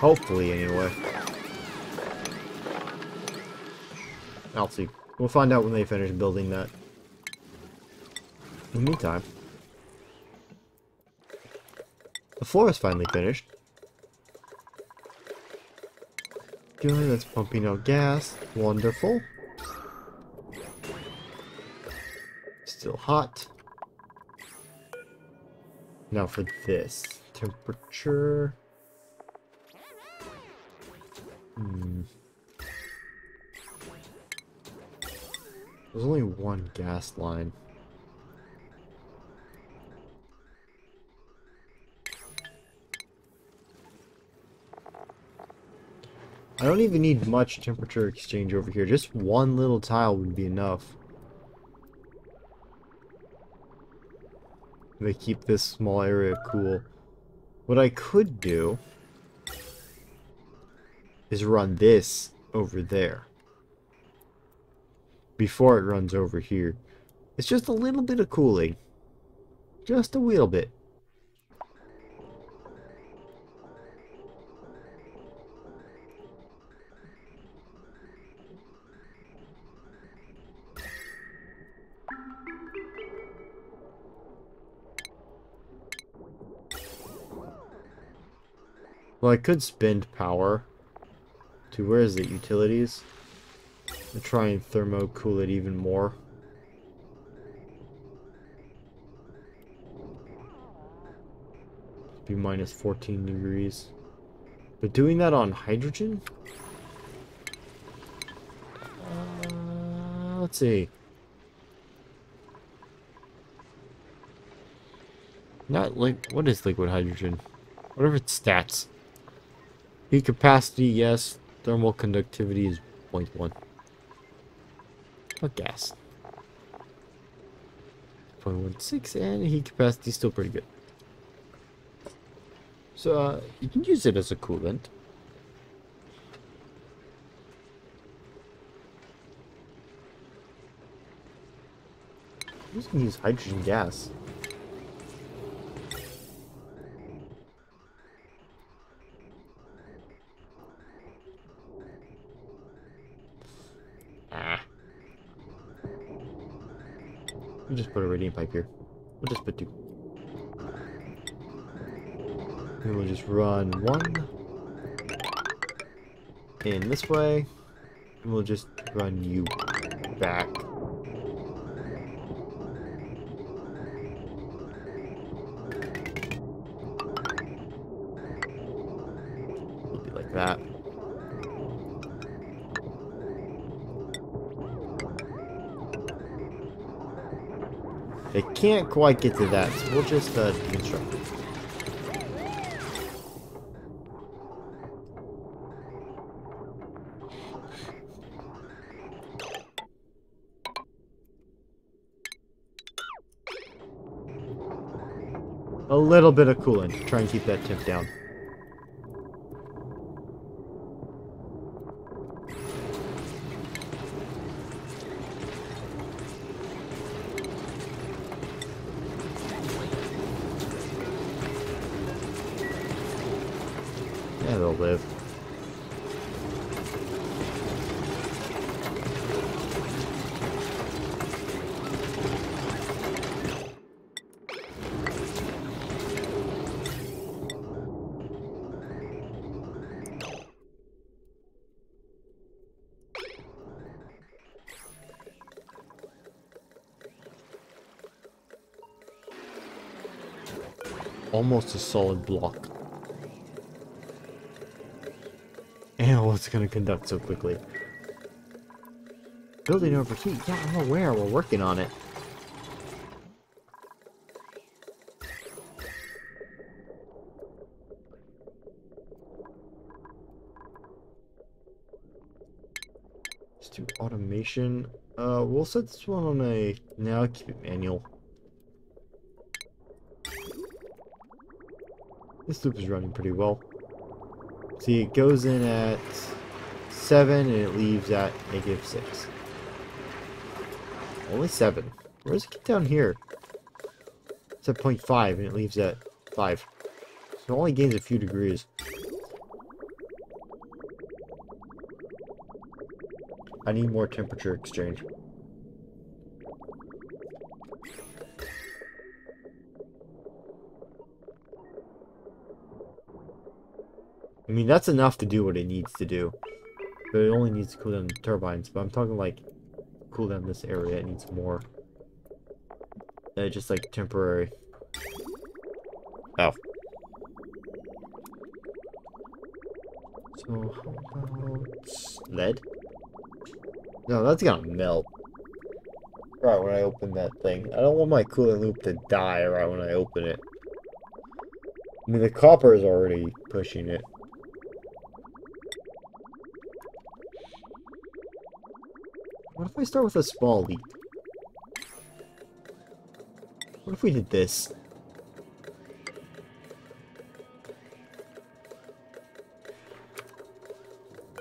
Hopefully, anyway. I'll see. We'll find out when they finish building that. In the meantime, the floor is finally finished. Good, that's pumping out gas. Wonderful. Still hot. Now for this. Temperature. There's only one gas line. I don't even need much temperature exchange over here. Just one little tile would be enough. They keep this small area cool. What I could do is run this over there before it runs over here. It's just a little bit of cooling. Just a little bit. Well, I could spend power to, where is it, utilities? And try and thermo cool it even more. Be minus 14 degrees. But doing that on hydrogen? Let's see. Not like, what is liquid hydrogen? Whatever its stats. Heat capacity, yes. Thermal conductivity is 0.1. What gas? 0.16, and heat capacity is still pretty good. So, you can use it as a coolant. You can use hydrogen gas. We'll just put a radiant pipe here. We'll just put 2. And we'll just run 1 in this way. And we'll just run you back. It'll be like that. They can't quite get to that, so we'll just deconstruct it. A little bit of coolant to try and keep that temp down. Yeah, they'll live. Almost a solid block. And it's gonna conduct so quickly. Building overheat. Yeah, I'm aware. We're working on it. Let's do automation. We'll set this one on a... Now keep it manual. This loop is running pretty well. See, it goes in at 7 and it leaves at -6. Only 7. Where does it get down here? It's at 0.5 and it leaves at 5. So it only gains a few degrees. I need more temperature exchange. I mean, that's enough to do what it needs to do. But it only needs to cool down the turbines. But I'm talking like cool down this area. It needs more. Just like temporary. Oh. So how about lead? No, that's gonna melt. Right when I open that thing. I don't want my coolant loop to die right when I open it. I mean, the copper is already pushing it. What if I start with a small leap? What if we did this?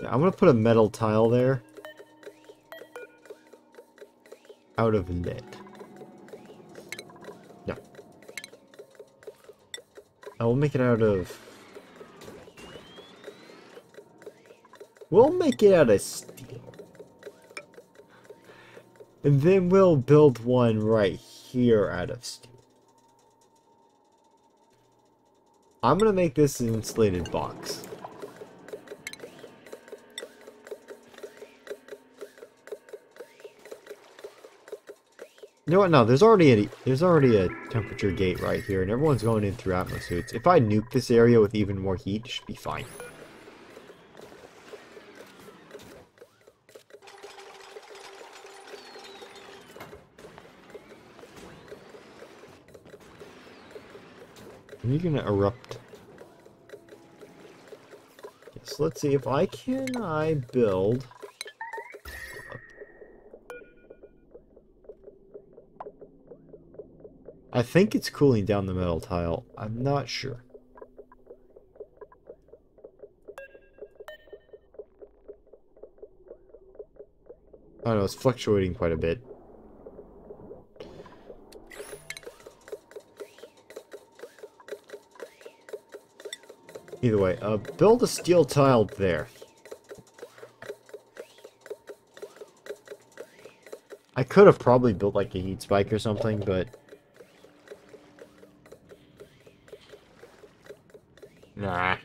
Yeah, I'm gonna put a metal tile there. Out of lead. No. I will make it out of... We'll make it out of steel. And then we'll build one right here out of steel. I'm gonna make this an insulated box. You know what? No, there's already a temperature gate right here, and everyone's going in through atmosuits. If I nuke this area with even more heat, it should be fine. Are you gonna erupt? Okay, so let's see if I build. I think it's cooling down the metal tile. I'm not sure. I don't know, it's fluctuating quite a bit. Either way, build a steel tile there. I could have probably built like a heat spike or something, but... Nah.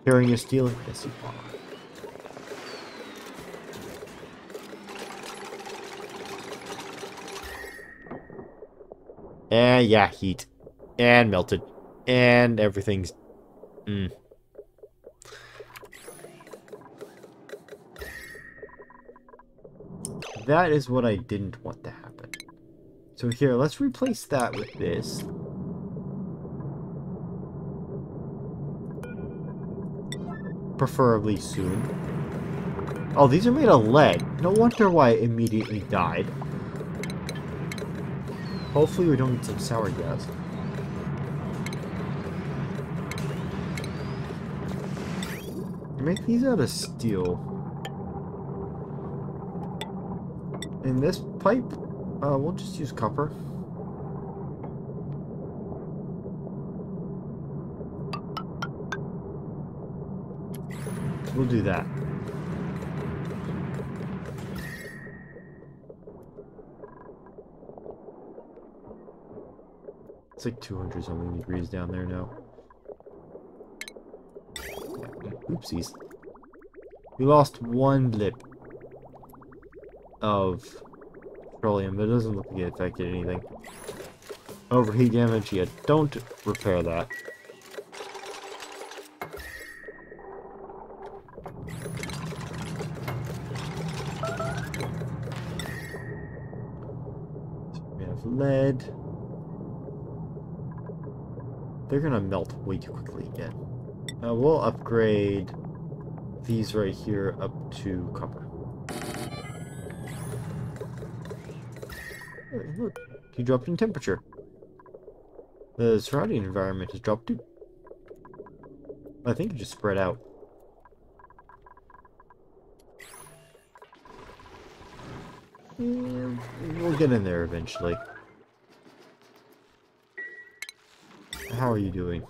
Carrying a steel? Yes, you are. And yeah, heat. And melted. And everything's... That is what I didn't want to happen. So here, let's replace that with this. Preferably soon. Oh, these are made of lead. No wonder why it immediately died. Hopefully we don't get some sour gas. Make these out of steel. In this pipe, we'll just use copper. We'll do that. It's like 200 something degrees down there now. Oopsies. We lost one blip of petroleum, but it doesn't look like it affected anything. Overheat damage, yeah, don't repair that. We have lead. They're gonna melt way too quickly again. We'll upgrade these right here up to copper. Hey, look, he dropped in temperature. The surrounding environment has dropped too. I think it just spread out. Yeah, we'll get in there eventually. How are you doing?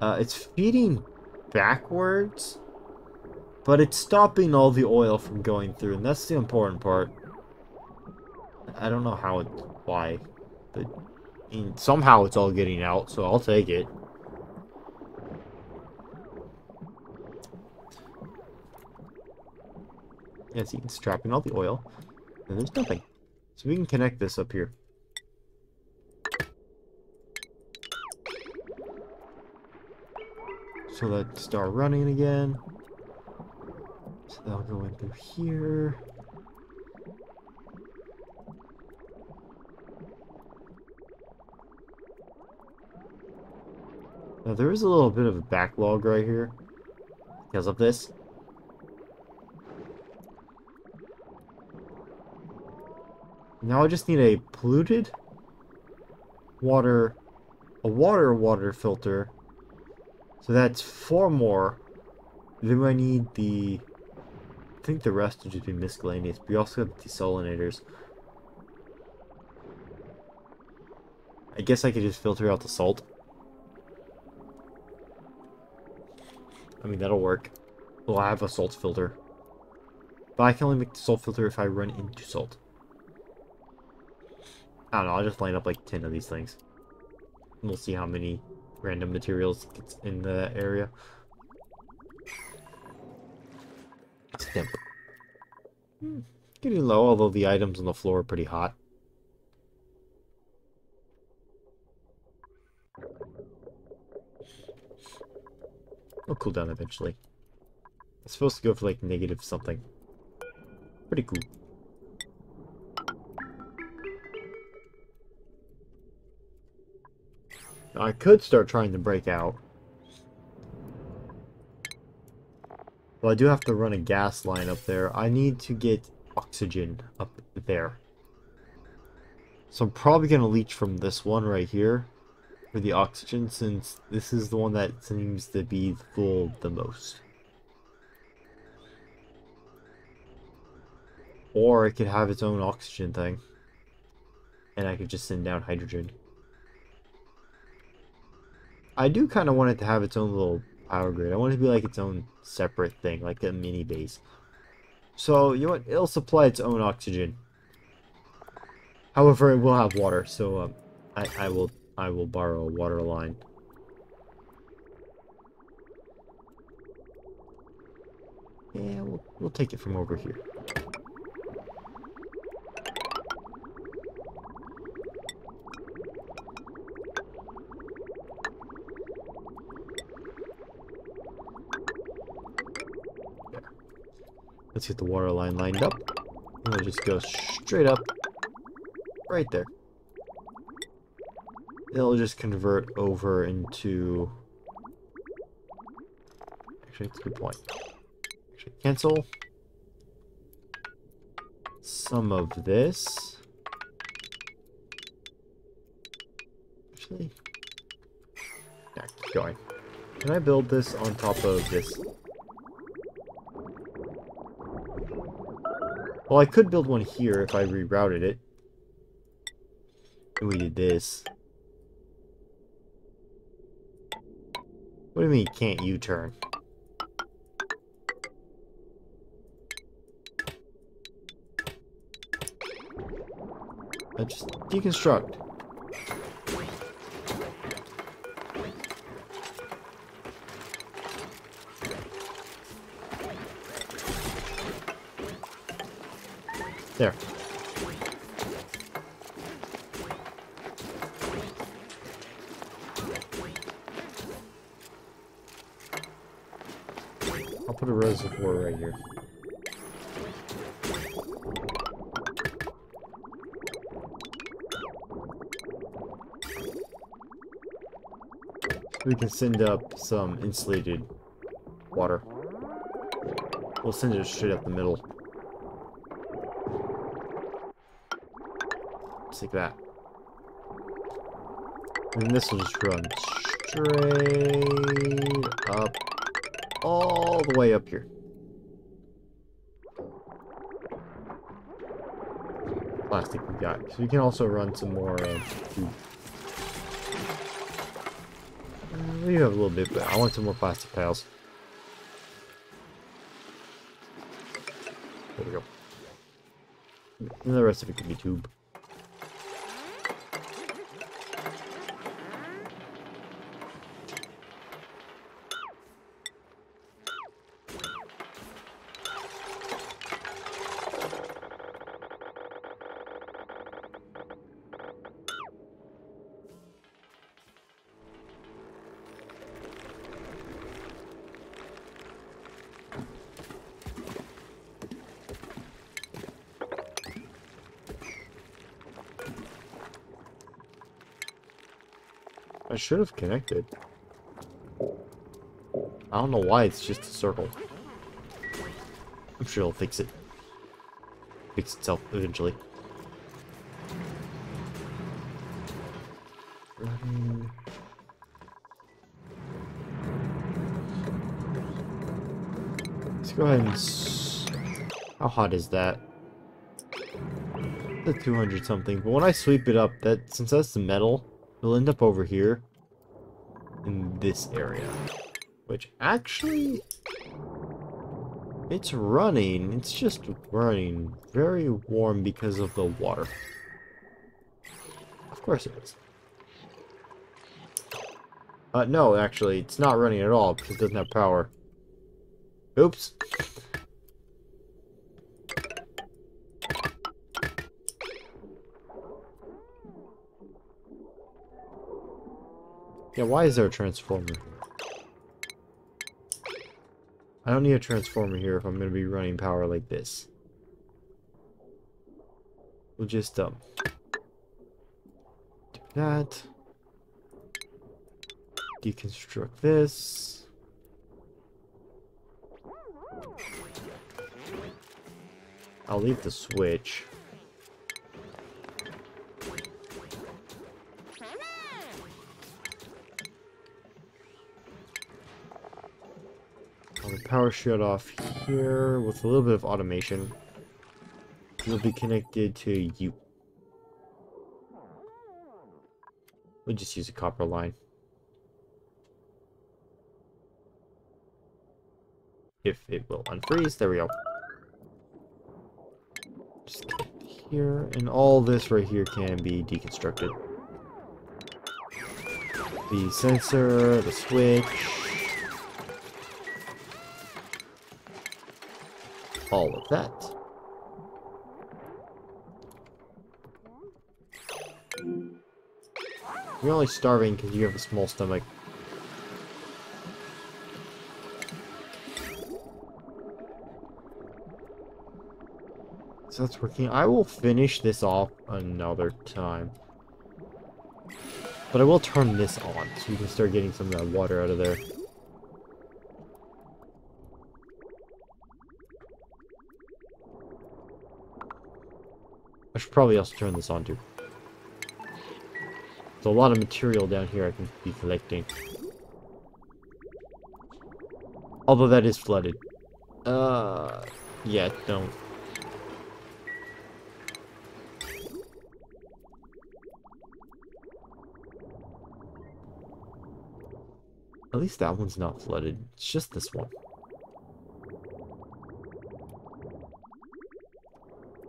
It's feeding backwards, but it's stopping all the oil from going through, and that's the important part. I don't know how it, why, but somehow it's all getting out, so I'll take it. Yeah, see, it's trapping all the oil, and there's nothing. So we can connect this up here. So let's start running again. So that'll go in through here. Now there is a little bit of a backlog right here because of this. Now I just need a polluted water, a water filter. So that's 4 more. Then I need the, I think the rest would just be miscellaneous. But we also have the desalinators. I guess I could just filter out the salt. I mean, that'll work. Well, I have a salt filter. But I can only make the salt filter if I run into salt. I don't know, I'll just line up like 10 of these things. And we'll see how many random materials gets in the area. Stamp. Getting low, although the items on the floor are pretty hot. It'll cool down eventually. It's supposed to go for like negative something. Pretty cool. Now, I could start trying to break out. Well, I do have to run a gas line up there. I need to get oxygen up there. So I'm probably going to leach from this one right here for the oxygen, since this is the one that seems to be full the most. Or it could have its own oxygen thing. And I could just send down hydrogen. I do kind of want it to have its own little power grid. I want it to be like its own separate thing, like a mini base. So, you know what? It'll supply its own oxygen. However, it will have water, so I will borrow a water line. Yeah, we'll take it from over here. Let's get the water line lined up. And we'll just go straight up. Right there. It'll just convert over into... Actually, that's a good point. Actually, cancel some of this. Actually... Yeah, keep going. Can I build this on top of this? Well, I could build one here if I rerouted it. And we did this. What do you mean, can't U-turn? Let's just deconstruct. There. I'll put a reservoir right here. We can send up some insulated water. We'll send it straight up the middle. Just like that. And this will just run straight up, all the way up here. Plastic we got. So you can also run some more tube. We have a little bit, but I want some more plastic tiles. There we go. And the rest of it can be tube. I should have connected. I don't know why it's just a circle. I'm sure it'll fix it. Fix itself eventually. Running. Let's go ahead and... How hot is that? The 200 something. But when I sweep it up, that since that's the metal, it'll end up over here in this area. Which actually, it's running. It's just running very warm because of the water. Of course it is. No, actually, it's not running at all because it doesn't have power. Oops. Yeah, why is there a transformer here? I don't need a transformer here if I'm going to be running power like this. We'll just, do that. Deconstruct this. I'll leave the switch. The power shut off here with a little bit of automation. It'll be connected to you. We'll just use a copper line. If it will unfreeze, there we go. Just connect here, and all this right here can be deconstructed. The sensor, the switch. All of that. You're only starving because you have a small stomach. So that's working. I will finish this off another time. But I will turn this on so you can start getting some of that water out of there. I should probably also turn this on too. There's a lot of material down here I can be collecting. Although that is flooded. Yeah, don't. At least that one's not flooded. It's just this one.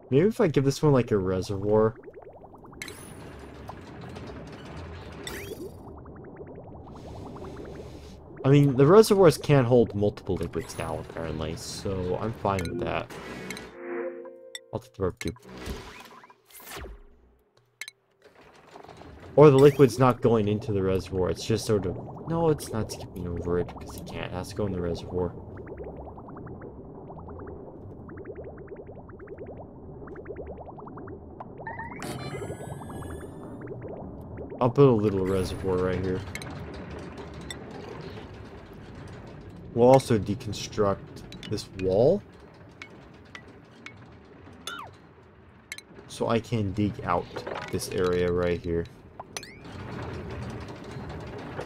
Maybe if I give this one like a reservoir. I mean, the reservoirs can't hold multiple liquids now, apparently, so I'm fine with that. I'll take the rope tube. Or the liquid's not going into the reservoir, it's just sort of... No, it's not skipping over it, because it can't. It has to go in the reservoir. I'll put a little reservoir right here. We'll also deconstruct this wall. So I can dig out this area right here.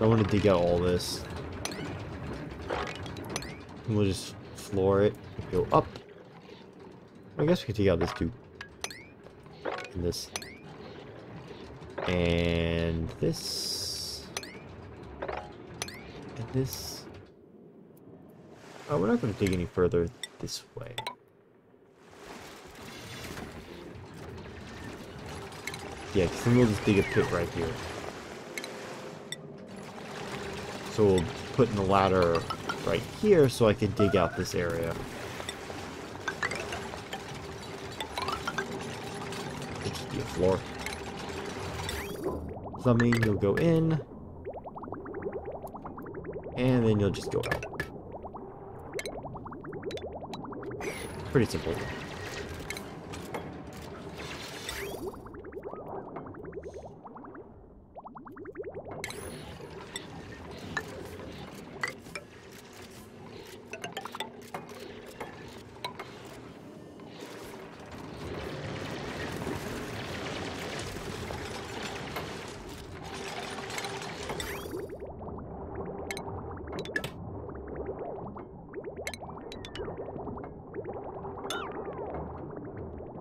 I want to dig out all this. And we'll just floor it and go up. I guess we can take out this too. And this. And this. This... Oh, we're not going to dig any further this way. Yeah, because then we'll just dig a pit right here. So we'll put in the ladder right here so I can dig out this area. It'll just be a floor. So that means you'll go in. And then you'll just go out. Pretty simple.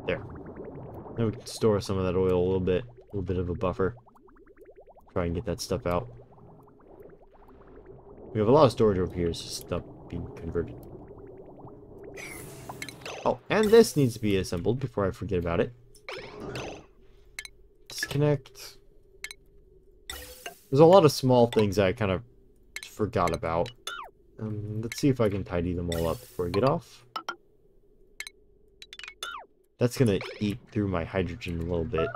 There. Now we can store some of that oil a little bit of a buffer. Try and get that stuff out. We have a lot of storage over here, it's just stuff being converted. Oh, and this needs to be assembled before I forget about it. Disconnect. There's a lot of small things I kind of forgot about. Let's see if I can tidy them all up before I get off. That's gonna eat through my hydrogen a little bit.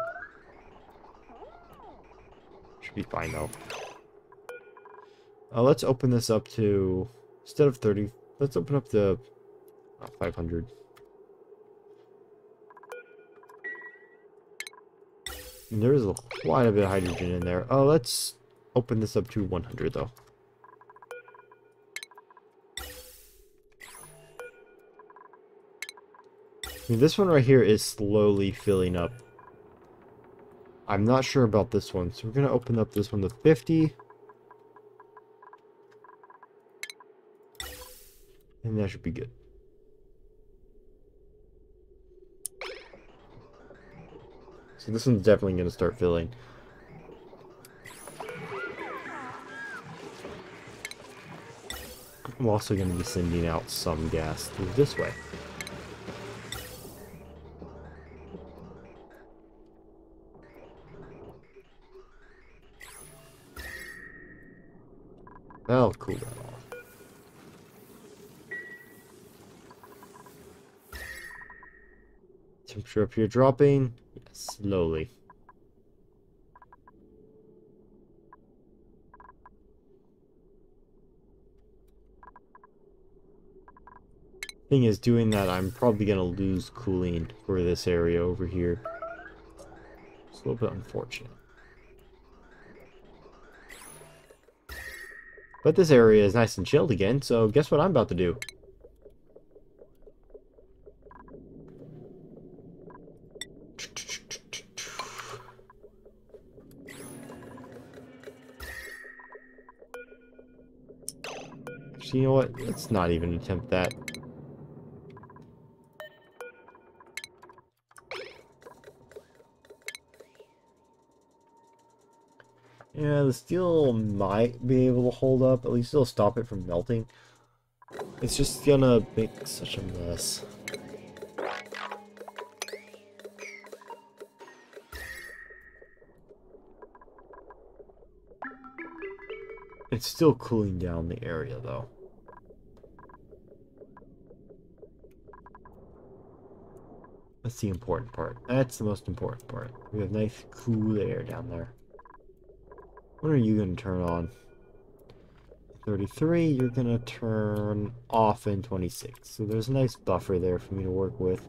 Should be fine though. Let's open this up to, instead of 30, let's open up to 500. And there is quite a bit of hydrogen in there. Let's open this up to 100 though. I mean, this one right here is slowly filling up. I'm not sure about this one, so we're going to open up this one to 50. And that should be good. So this one's definitely going to start filling. I'm also going to be sending out some gas through this way. That'll cool that off. Temperature up here dropping. Yes, slowly. Thing is, doing that, I'm probably going to lose cooling for this area over here. It's a little bit unfortunate. But this area is nice and chilled again, so guess what I'm about to do? Actually, you know what? Let's not even attempt that. Yeah, the steel might be able to hold up. At least it'll stop it from melting. It's just gonna make such a mess. It's still cooling down the area, though. That's the important part. That's the most important part. We have nice, cool air down there. When are you going to turn on? 33, you're going to turn off in 26. So there's a nice buffer there for me to work with.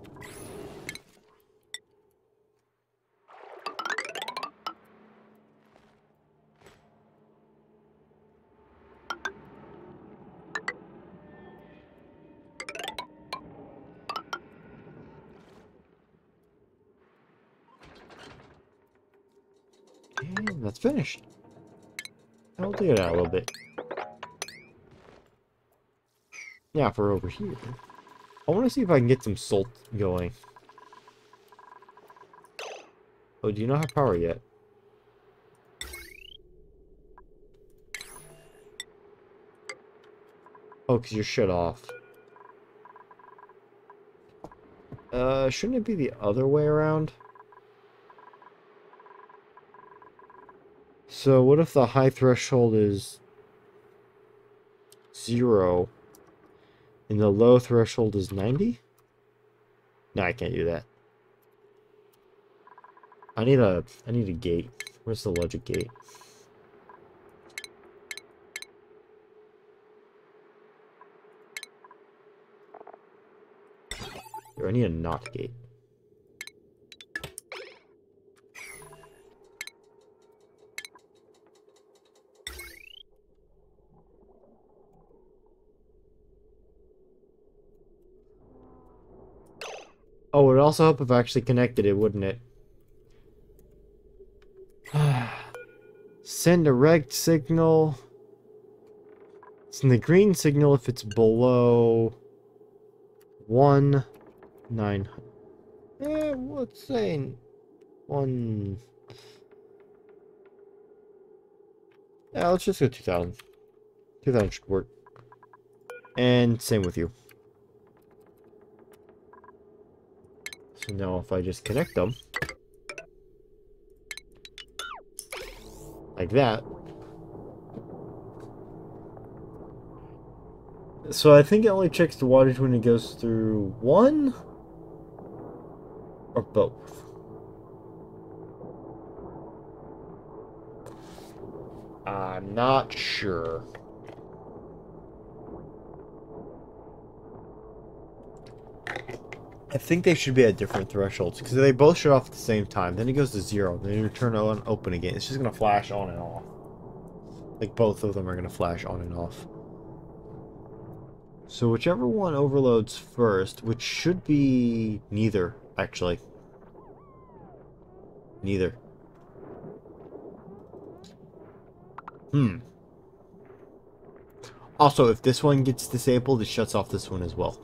And that's finished. I'll dig it out a little bit. Yeah, for over here. I want to see if I can get some salt going. Oh, do you not have power yet? Oh, because you're shut off. Shouldn't it be the other way around? So what if the high threshold is 0 and the low threshold is 90? No, I can't do that. I need a gate. Where's the logic gate? Here, I need a NOT gate. Oh, it would also help if I actually connected it, wouldn't it? Send a rect signal. Send the green signal if it's below 1,900. What's saying 1? Yeah, let's just go 2,000. 2,000 should work. And same with you. So now if I just connect them like that. So I think it only checks the wattage when it goes through one or both. I'm not sure. I think they should be at different thresholds because they both shut off at the same time. Then it goes to 0. Then you turn on, open again. It's just gonna flash on and off. Like both of them are gonna flash on and off. So whichever one overloads first, which should be neither, actually. Neither. Also, if this one gets disabled, it shuts off this one as well.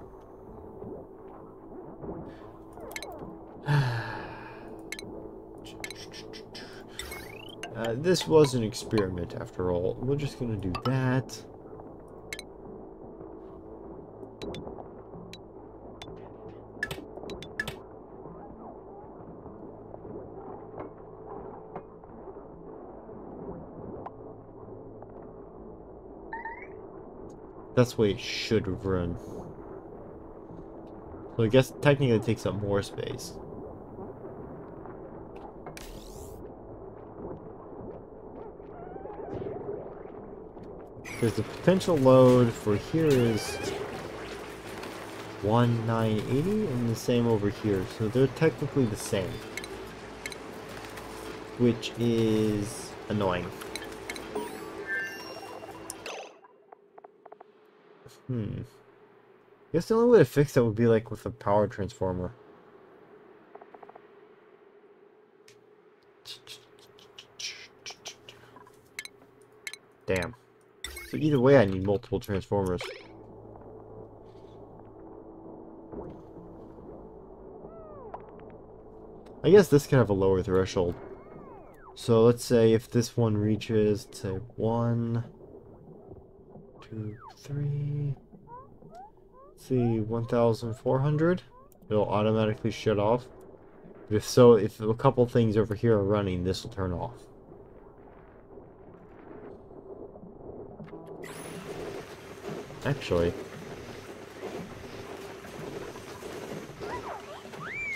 This was an experiment after all. We're just gonna do that. That's the way it should run. So I guess technically it takes up more space. Because the potential load for here is 1,980 and the same over here. So they're technically the same. Which is annoying. I guess the only way to fix that would be like with a power transformer. Damn. So either way I need multiple transformers. I guess this can have a lower threshold. So let's say if this one reaches, say 1, 2, 3... see, 1,400, it'll automatically shut off. If a couple things over here are running, this will turn off. Actually,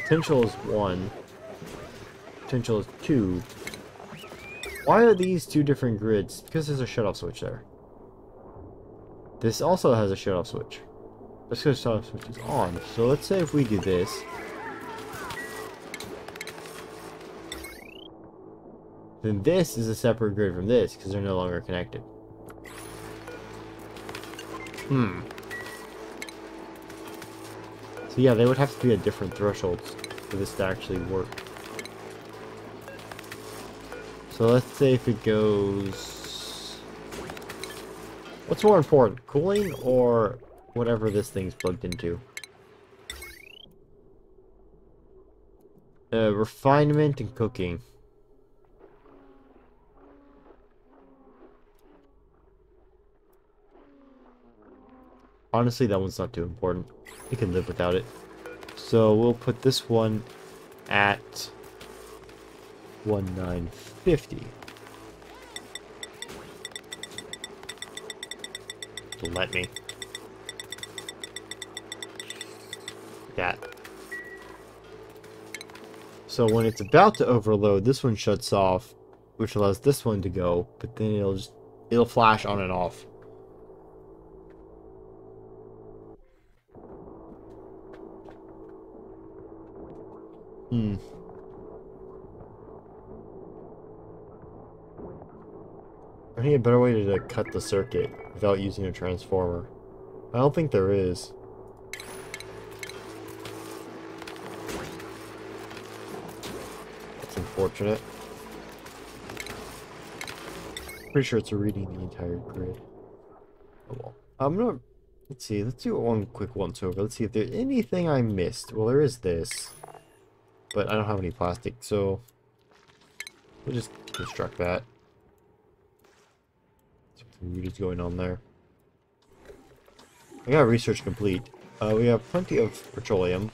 potential is 1, potential is 2. Why are these two different grids? Because there's a shut-off switch there. This also has a shut-off switch. Let's go shut-off switch is on. So let's say if we do this. Then this is a separate grid from this, because they're no longer connected. So yeah, they would have to be at different thresholds for this to actually work. So let's say if it goes... What's more important, cooling or whatever this thing's plugged into? Refinement and cooking. Honestly, that one's not too important. We can live without it. So we'll put this one at 1950. Let me. That. So when it's about to overload, this one shuts off, which allows this one to go, but then it'll flash on and off. I need a better way to cut the circuit without using a transformer. I don't think there is. That's unfortunate. Pretty sure it's reading the entire grid. Oh well. I'm gonna... Let's see, let's do one quick once over. Let's see if there's anything I missed. Well, there is this. But I don't have any plastic, so... we'll just construct that. Something weird is going on there. I got research complete. We have plenty of petroleum.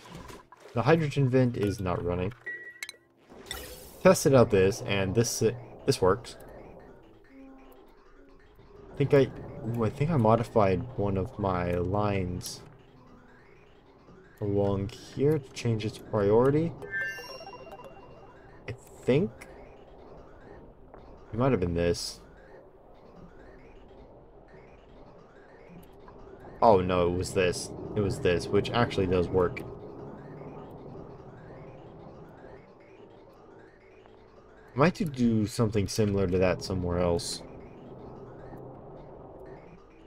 The hydrogen vent is not running. Tested out this, and this works. I think I modified one of my lines along here to change its priority. I think it might have been this. Oh no, it was this. It was this, which actually does work. I might do something similar to that somewhere else.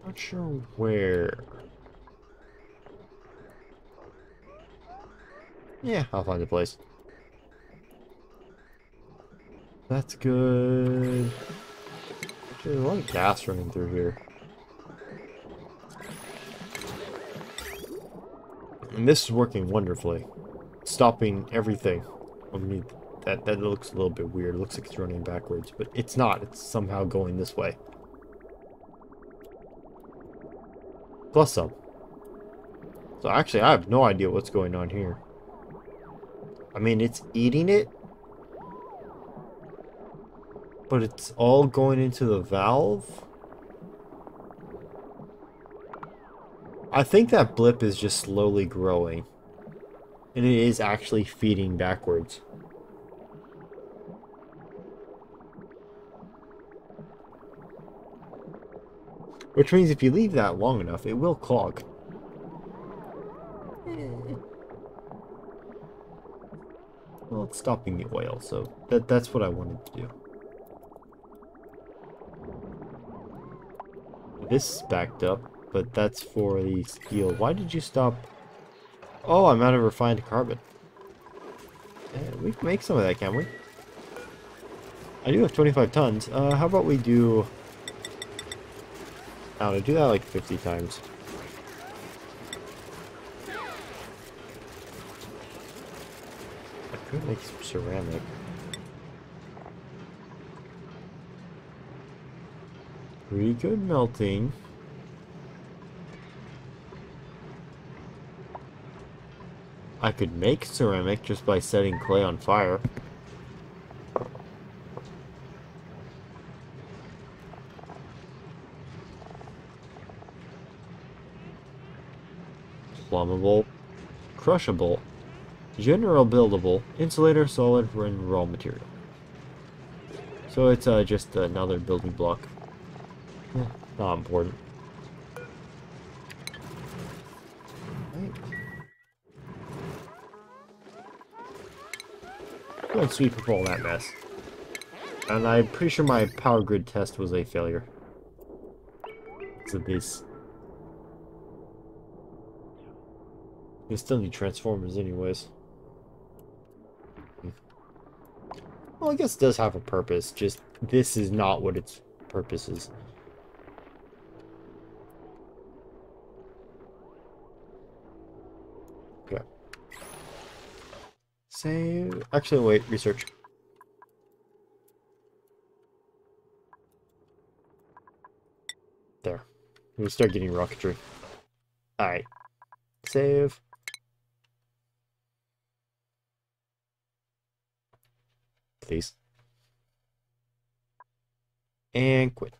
Not sure where. Yeah, I'll find a place. That's good. Actually, there's a lot of gas running through here. And this is working wonderfully. Stopping everything. I mean, that looks a little bit weird. It looks like it's running backwards, but it's not. It's somehow going this way. Plus some. So actually, I have no idea what's going on here. I mean, it's eating it. But it's all going into the valve. I think that blip is just slowly growing. And it is actually feeding backwards. Which means if you leave that long enough, it will clog. Well, it's stopping the oil, so that's what I wanted to do. This is backed up, but that's for the steel. Why did you stop? Oh, I'm out of refined carbon. Yeah, we can make some of that, can't we? I do have 25 tons. How about we do... I don't know, do that like 50 times. I could make some ceramic. Pretty good melting. I could make ceramic just by setting clay on fire. Plumbable, crushable, general buildable, insulator, solid, and raw material. So it's just another building block. Not important. Go and sweep up all that mess. And I'm pretty sure my power grid test was a failure. So this. You still need transformers anyways. Well, I guess it does have a purpose, just this is not what its purpose is. Okay. Save. Actually, wait, research. There. We start getting rocketry. Alright. Save. Please. And quit.